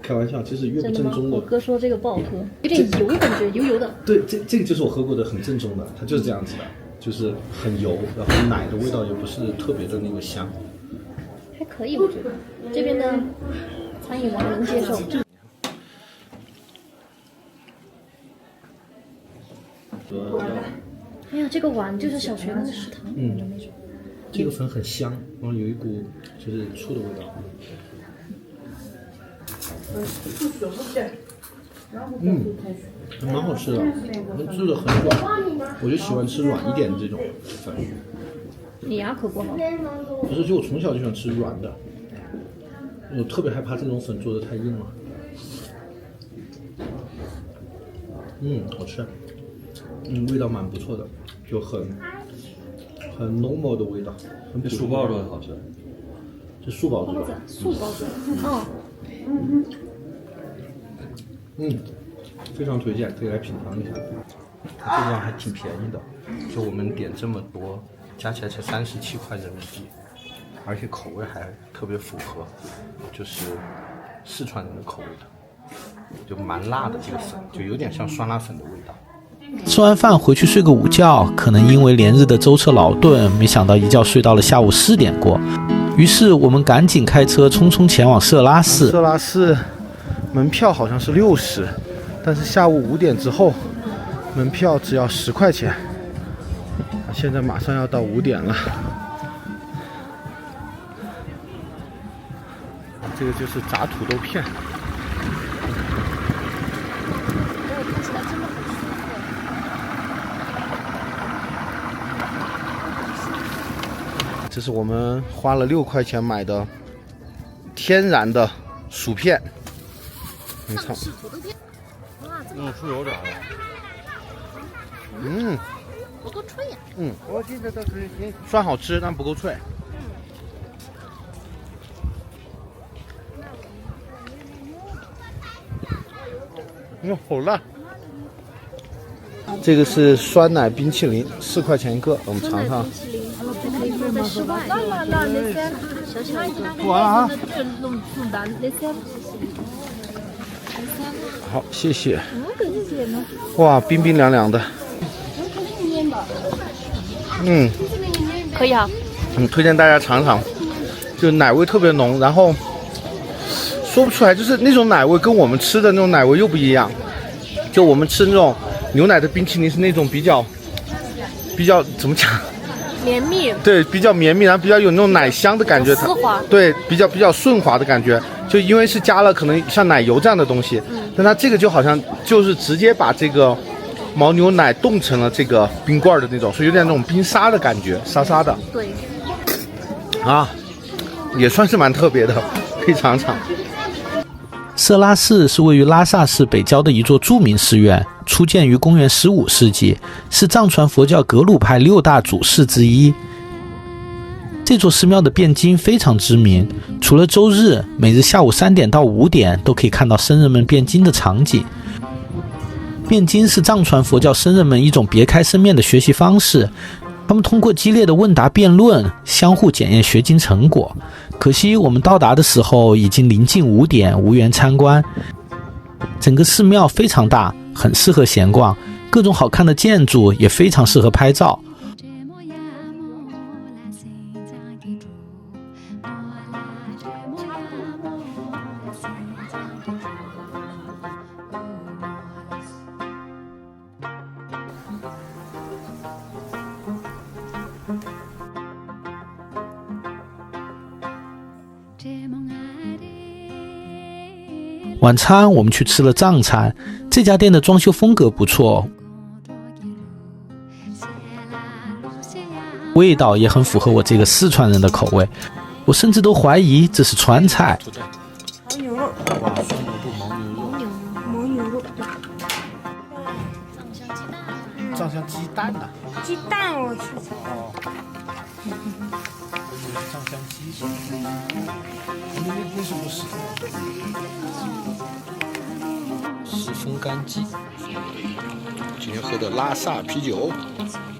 开玩笑，就是越不正宗的。我哥说这个不好喝，有点油，感觉油油的。对，这个就是我喝过的很正宗的，它就是这样子的，就是很油，然后奶的味道也不是特别的那个香。还可以，我觉得这边的餐饮我还能接受。哎呀，这个碗就是小学那个食堂的那种。这个粉很香，然后有一股就是醋的味道。蛮好吃的，做的很软，我就喜欢吃软一点的这种粉。你牙口不好？不是，就我从小就喜欢吃软的，我特别害怕这种粉做的太硬了。好吃，味道蛮不错的，就很 normal 的味道，很这素包做的好吃。这素包子，素包子，非常推荐，可以来品尝一下。它这个还挺便宜的，就我们点这么多，加起来才37块人民币，而且口味还特别符合，就是四川人的口味的，就蛮辣的这个粉，就有点像酸辣粉的味道。吃完饭回去睡个午觉，可能因为连日的舟车劳顿，没想到一觉睡到了下午4点过。于是我们赶紧开车匆匆前往色拉寺。色拉寺门票好像是60，但是下午5点之后，门票只要10块钱。现在马上要到5点了。这个就是炸土豆片。这是我们花了6块钱买的天然的薯片，你尝。用酥油炸的。不够脆呀。我现在都可以，酸好吃，但不够脆。好辣。这个是酸奶冰淇淋，4块钱一个，我们尝尝。可以放在室外。小小一个。完了啊！好，谢谢。哇，冰冰凉凉的。可以啊。推荐大家尝尝，就奶味特别浓，然后说不出来，就是那种奶味跟我们吃的那种奶味又不一样。就我们吃那种牛奶的冰淇淋是那种比较怎么讲？绵密。对，比较绵密，然后比较有那种奶香的感觉。丝滑。对，比较顺滑的感觉。就因为是加了可能像奶油这样的东西，但它这个就好像就是直接把这个牦牛奶冻成了这个冰棍的那种，所以有点那种冰沙的感觉，沙沙的。对。也算是蛮特别的，可以尝尝。色拉寺是位于拉萨市北郊的一座著名寺院，初建于公元15世纪，是藏传佛教格鲁派6大主寺之一。这座寺庙的辩经非常知名，除了周日，每日下午3点到5点都可以看到僧人们辩经的场景。辩经是藏传佛教僧人们一种别开生面的学习方式，他们通过激烈的问答辩论，相互检验学经成果。可惜我们到达的时候已经临近5点，无缘参观。整个寺庙非常大，很适合闲逛，各种好看的建筑也非常适合拍照。晚餐我们去吃了藏餐，这家店的装修风格不错，味道也很符合我这个四川人的口味，我甚至都怀疑这是川菜。牦牛肉，牦牛肉，藏香鸡蛋呐，鸡蛋我吃。藏香鸡，那是不是？十风干鸡，今天喝的拉萨啤酒。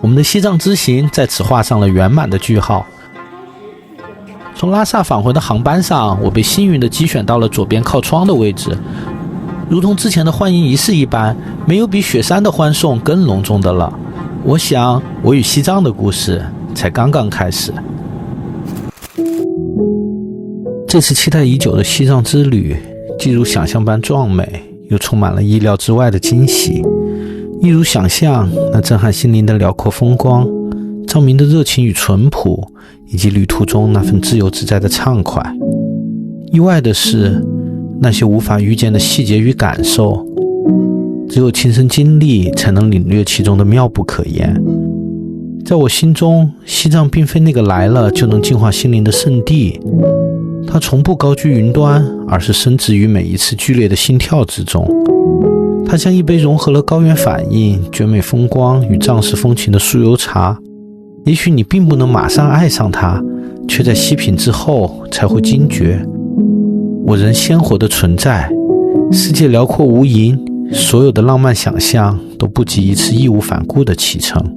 我们的西藏之行在此画上了圆满的句号。从拉萨返回的航班上，我被幸运地机选到了左边靠窗的位置，如同之前的欢迎仪式一般，没有比雪山的欢送更隆重的了。我想，我与西藏的故事才刚刚开始。这次期待已久的西藏之旅，既如想象般壮美，又充满了意料之外的惊喜。一如想象那震撼心灵的辽阔风光，藏民的热情与淳朴，以及旅途中那份自由自在的畅快。意外的是，那些无法预见的细节与感受，只有亲身经历才能领略其中的妙不可言。在我心中，西藏并非那个来了就能净化心灵的圣地，它从不高居云端，而是深植于每一次剧烈的心跳之中。它像一杯融合了高原反应、绝美风光与藏式风情的酥油茶。也许你并不能马上爱上它，却在细品之后才会惊觉，我仍鲜活的存在。世界辽阔无垠，所有的浪漫想象都不及一次义无反顾的启程。